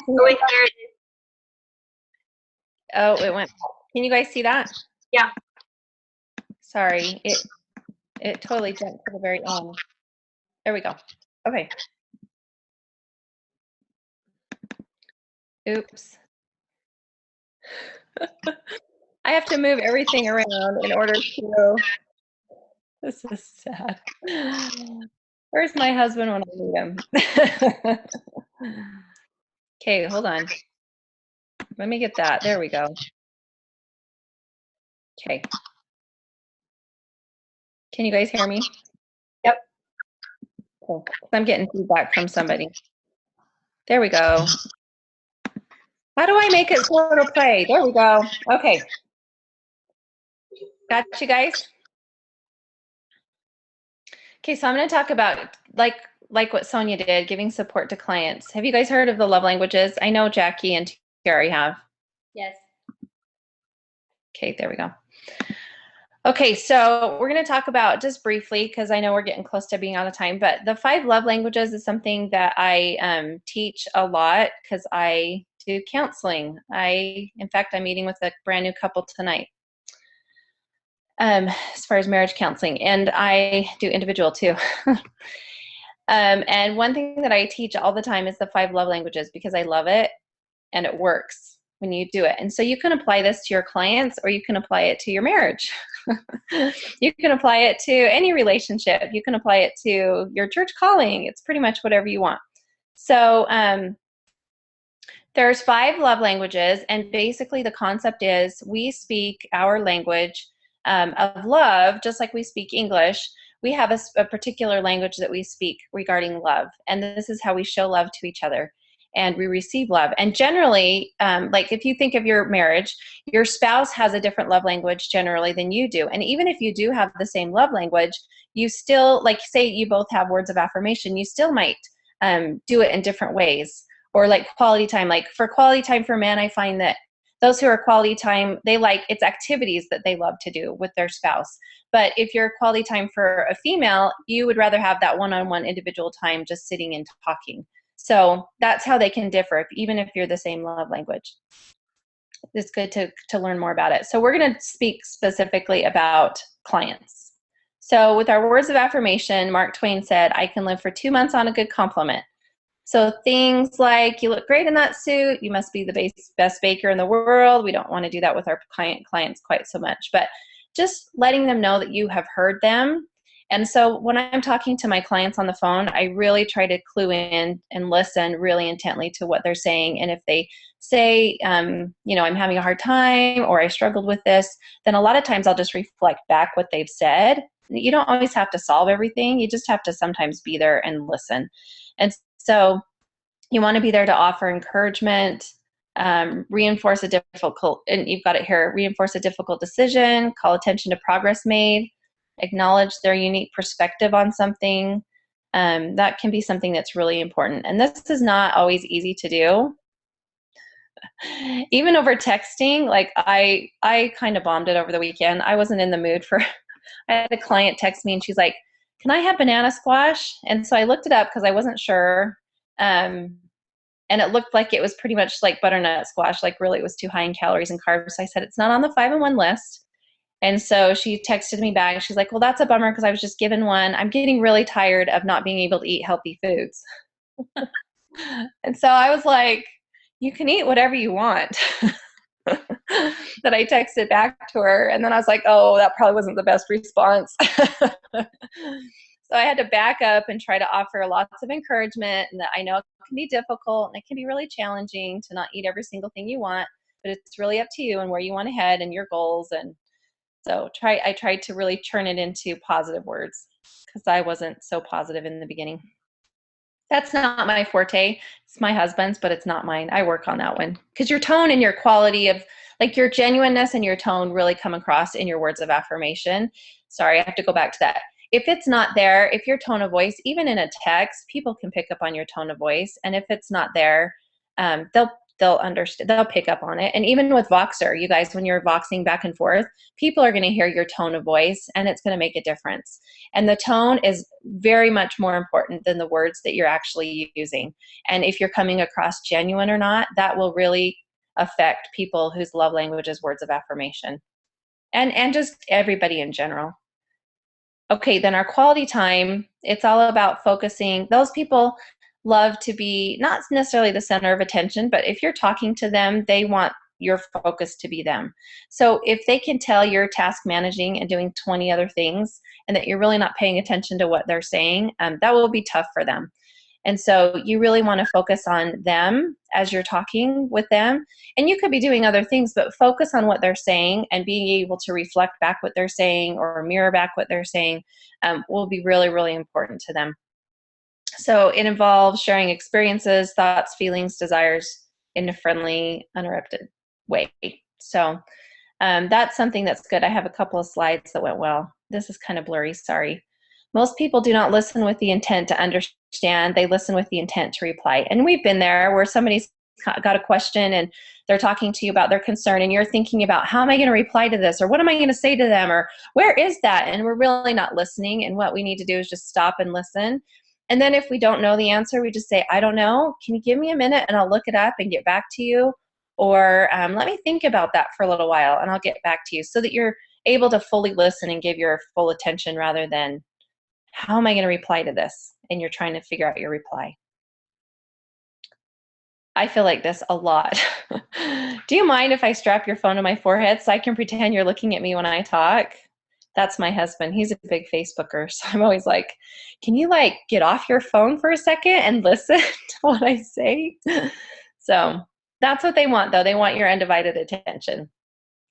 Oh, wait, there it is. Oh, it went. Can you guys see that? Yeah. Sorry, it totally jumped to the very end. There we go. Okay. Oops. I have to move everything around in order to. This is sad. Where's my husband when I need him? Okay, hold on. Let me get that. There we go. Okay. Can you guys hear me? Yep. Cool. I'm getting feedback from somebody. There we go. How do I make it so it'll play? There we go. Okay. Got you guys? Okay, so I'm going to talk about like what Sonia did, giving support to clients. Have you guys heard of the love languages? I know Jackie and Terry have. Yes. Okay, there we go. Okay, so we're going to talk about just briefly, because I know we're getting close to being out of time, but the 5 love languages is something that I teach a lot because I do counseling. In fact, I'm meeting with a brand new couple tonight as far as marriage counseling, and I do individual too. And one thing that I teach all the time is the 5 love languages because I love it and it works when you do it. And so you can apply this to your clients or you can apply it to your marriage. You can apply it to any relationship. You can apply it to your church calling. It's pretty much whatever you want. So there's 5 love languages, and basically the concept is we speak our language of love just like we speak English. We have a particular language that we speak regarding love, and this is how we show love to each other. And we receive love. And generally, like if you think of your marriage, your spouse has a different love language generally than you do. And even if you do have the same love language, you still, like say you both have words of affirmation, you still might do it in different ways. Or like quality time. Like for quality time for men, I find that those who are quality time, it's activities that they love to do with their spouse. But if you're quality time for a female, you would rather have that one-on-one individual time just sitting and talking. So that's how they can differ, even if you're the same love language. It's good to learn more about it. So we're going to speak specifically about clients. So with our words of affirmation, Mark Twain said, "I can live for 2 months on a good compliment." So things like, "You look great in that suit," "You must be the best baker in the world." We don't want to do that with our clients quite so much, but just letting them know that you have heard them. And so when I'm talking to my clients on the phone, I really try to clue in and listen really intently to what they're saying. And if they say, I'm having a hard time or I struggled with this, then a lot of times I'll just reflect back what they've said. You don't always have to solve everything. You just have to sometimes be there and listen. And so you want to be there to offer encouragement, reinforce a difficult, and you've got it here, reinforce a difficult decision, call attention to progress made, acknowledge their unique perspective on something. That can be something that's really important. And this is not always easy to do. Even over texting, like I kind of bombed it over the weekend. I wasn't in the mood for, I had a client text me and she's like, "Can I have banana squash?" And so I looked it up because I wasn't sure. And it looked like it was pretty much like butternut squash, like really it was too high in calories and carbs. So I said, "It's not on the 5-in-1 list." And so she texted me back. She's like, "Well, that's a bummer because I was just given one. I'm getting really tired of not being able to eat healthy foods." And so I was like, "You can eat whatever you want." That I texted back to her. And then I was like, oh, that probably wasn't the best response. So I had to back up and try to offer lots of encouragement, and that I know it can be difficult and it can be really challenging to not eat every single thing you want, but it's really up to you and where you want to head and your goals. And so I tried to really turn it into positive words because I wasn't so positive in the beginning. That's not my forte. It's my husband's, but it's not mine. I work on that one because your tone and your quality of, like, your genuineness and your tone really come across in your words of affirmation. Sorry, I have to go back to that. If it's not there, if your tone of voice, even in a text, people can pick up on your tone of voice. And if it's not there, they'll understand, they'll pick up on it. And even with Voxer, you guys, when you're voxing back and forth, people are going to hear your tone of voice, and it's going to make a difference. And the tone is very much more important than the words that you're actually using. And if you're coming across genuine or not, that will really affect people whose love language is words of affirmation, and just everybody in general. Okay, then our quality time, it's all about focusing. Those people love to be not necessarily the center of attention, but if you're talking to them, they want your focus to be them. So if they can tell you're task managing and doing 20 other things and that you're really not paying attention to what they're saying, that will be tough for them. And so you really want to focus on them as you're talking with them. And you could be doing other things, but focus on what they're saying, and being able to reflect back what they're saying or mirror back what they're saying will be really, really important to them. So it involves sharing experiences, thoughts, feelings, desires in a friendly, uninterrupted way. So that's something that's good. I have a couple of slides that went well. This is kind of blurry, sorry. Most people do not listen with the intent to understand. They listen with the intent to reply. And we've been there where somebody's got a question and they're talking to you about their concern, and you're thinking about, how am I going to reply to this? Or what am I going to say to them? Or where is that? And we're really not listening. And what we need to do is just stop and listen. And then if we don't know the answer, we just say, I don't know. Can you give me a minute and I'll look it up and get back to you? Or let me think about that for a little while and I'll get back to you, so that you're able to fully listen and give your full attention, rather than, how am I going to reply to this? And you're trying to figure out your reply. I feel like this a lot. Do you mind if I strap your phone to my forehead so I can pretend you're looking at me when I talk? That's my husband. He's a big Facebooker. So I'm always like, can you like get off your phone for a second and listen to what I say? So that's what they want, though. They want your undivided attention,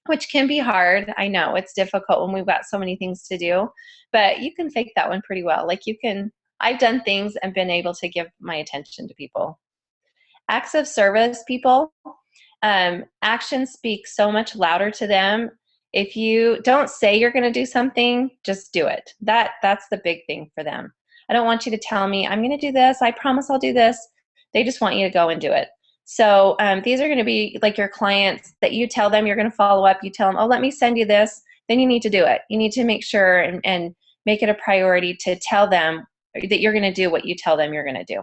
which can be hard. I know it's difficult when we've got so many things to do, but you can fake that one pretty well. Like I've done things and been able to give my attention to people. Acts of service, people, actions speak so much louder to them. If you don't say you're going to do something, just do it. That's the big thing for them. I don't want you to tell me, I'm going to do this, I promise I'll do this. They just want you to go and do it. So these are going to be like your clients that you tell them you're going to follow up. You tell them, oh, let me send you this. Then you need to do it. You need to make sure and make it a priority to tell them that you're going to do what you tell them you're going to do.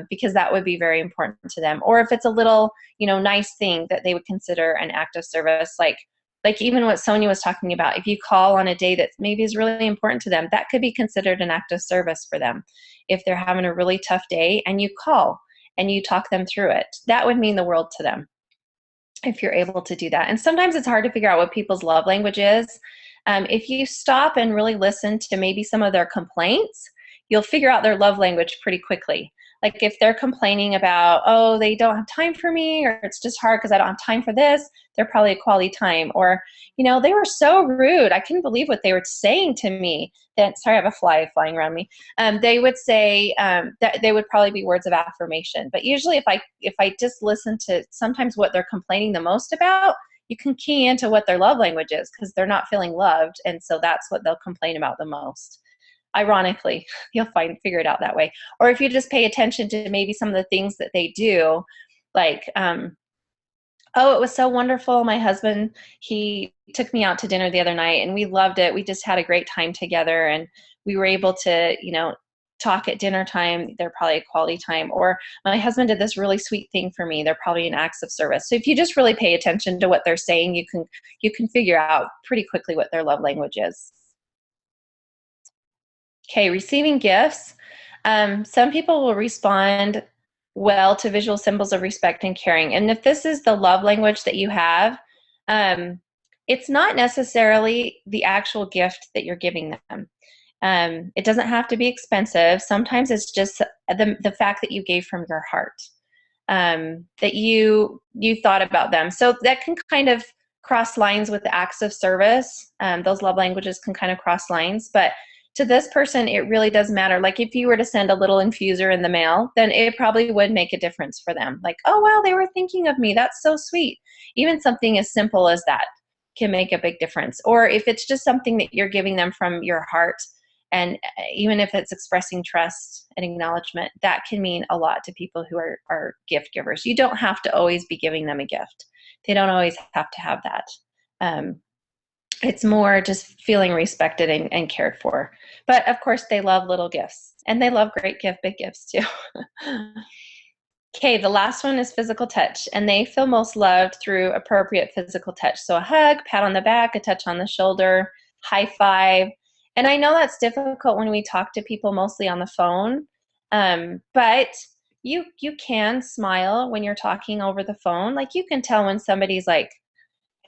Because that would be very important to them. Or if it's a little, nice thing that they would consider an act of service, like even what Sonia was talking about, if you call on a day that maybe is really important to them, that could be considered an act of service for them. If they're having a really tough day and you call and you talk them through it, that would mean the world to them if you're able to do that. And sometimes it's hard to figure out what people's love language is. If you stop and really listen to maybe some of their complaints, you'll figure out their love language pretty quickly. Like if they're complaining about, oh, they don't have time for me, or it's just hard because I don't have time for this, they're probably a quality time. Or, they were so rude. I couldn't believe what they were saying to me. Sorry, I have a fly flying around me. They would say that they would probably be words of affirmation. But usually if I just listen to sometimes what they're complaining the most about, you can key into what their love language is, because they're not feeling loved. And so that's what they'll complain about the most. Ironically, you'll figure it out that way. Or if you just pay attention to maybe some of the things that they do, like, oh, it was so wonderful. My husband, he took me out to dinner the other night and we loved it. We just had a great time together and we were able to, talk at dinner time. They're probably a quality time. Or my husband did this really sweet thing for me. They're probably an acts of service. So if you just really pay attention to what they're saying, you can figure out pretty quickly what their love language is. Okay, receiving gifts. Some people will respond well to visual symbols of respect and caring. And if this is the love language that you have, it's not necessarily the actual gift that you're giving them. It doesn't have to be expensive. Sometimes it's just the fact that you gave from your heart, that you thought about them. So that can kind of cross lines with the acts of service. Those love languages can kind of cross lines, but to this person, it really does matter. Like if you were to send a little infuser in the mail, then it probably would make a difference for them. Like, oh, wow, they were thinking of me. That's so sweet. Even something as simple as that can make a big difference. Or if it's just something that you're giving them from your heart And even if it's expressing trust and acknowledgement, that can mean a lot to people who are gift givers. You don't have to always be giving them a gift. They don't always have to have that. It's more just feeling respected and cared for. But of course, they love little gifts, and they love big gifts too. Okay, the last one is physical touch, and they feel most loved through appropriate physical touch. So a hug, pat on the back, a touch on the shoulder, high five. And I know that's difficult when we talk to people mostly on the phone, but you can smile when you're talking over the phone. Like, you can tell when somebody's like,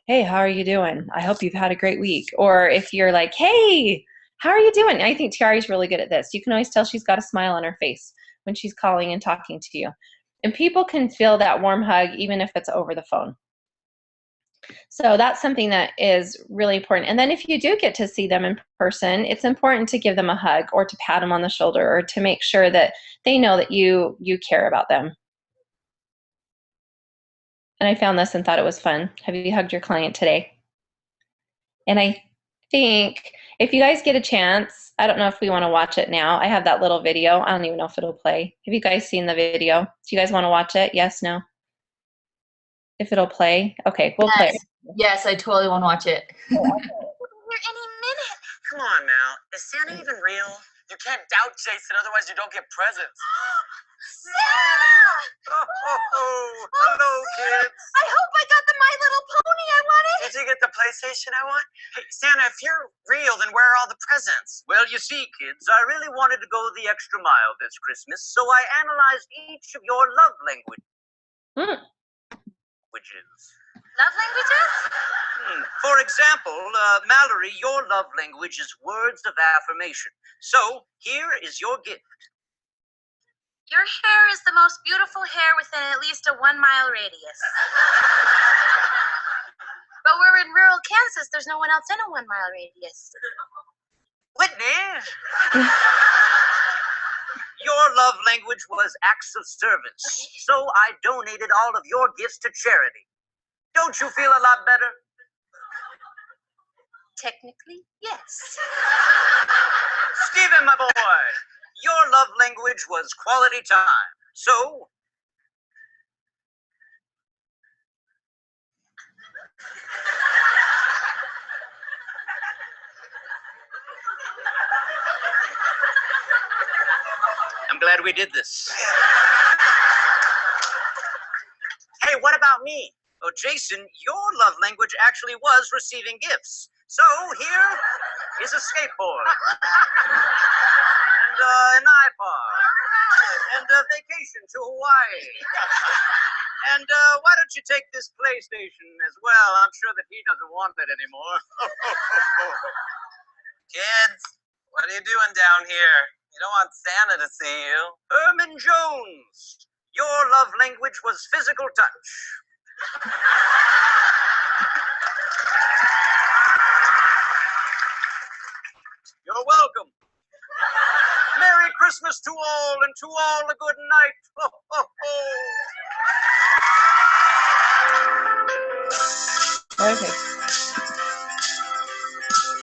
hey, how are you doing? I hope you've had a great week. Or if you're like, hey, how are you doing? I think Tiari's really good at this. You can always tell she's got a smile on her face when she's calling and talking to you. And people can feel that warm hug even if it's over the phone. So that's something that is really important. And then if you do get to see them in person, it's important to give them a hug or to pat them on the shoulder or to make sure that they know that you care about them. And I found this and thought it was fun. Have you hugged your client today? And I think if you guys get a chance, I don't know if we want to watch it now. I have that little video. I don't even know if it'll play. Have you guys seen the video? Do you guys want to watch it? Yes, no? If it'll play? Okay, we'll play it. Yes, I totally want to watch it. Here any minute. Come on now. Is Santa even real? You can't doubt Jason, otherwise you don't get presents. Santa! Hello, kids. I hope I got the My Little Pony I wanted. Did you get the PlayStation I want? Hey, Santa, if you're real, then where are all the presents? Well, you see, kids, I really wanted to go the extra mile this Christmas, so I analyzed each of your love languages. Love languages? For example, Mallory, your love language is words of affirmation. So, here is your gift. Your hair is the most beautiful hair within at least a 1 mile radius. But we're in rural Kansas. There's no one else in a 1 mile radius. Whitney! Your love language was acts of service. So I donated all of your gifts to charity. Don't you feel a lot better? Technically, yes. Stephen, my boy, your love language was quality time. So, I'm glad we did this. Hey, what about me? Oh, Jason, your love language actually was receiving gifts. So here is a skateboard, and an iPod, and a vacation to Hawaii. And why don't you take this PlayStation as well? I'm sure that he doesn't want it anymore. Kids, what are you doing down here? You don't want Santa to see you. Herman Jones, your love language was physical touch. You're welcome. Merry Christmas to all, and to all a good night. Ho, ho, ho. Okay.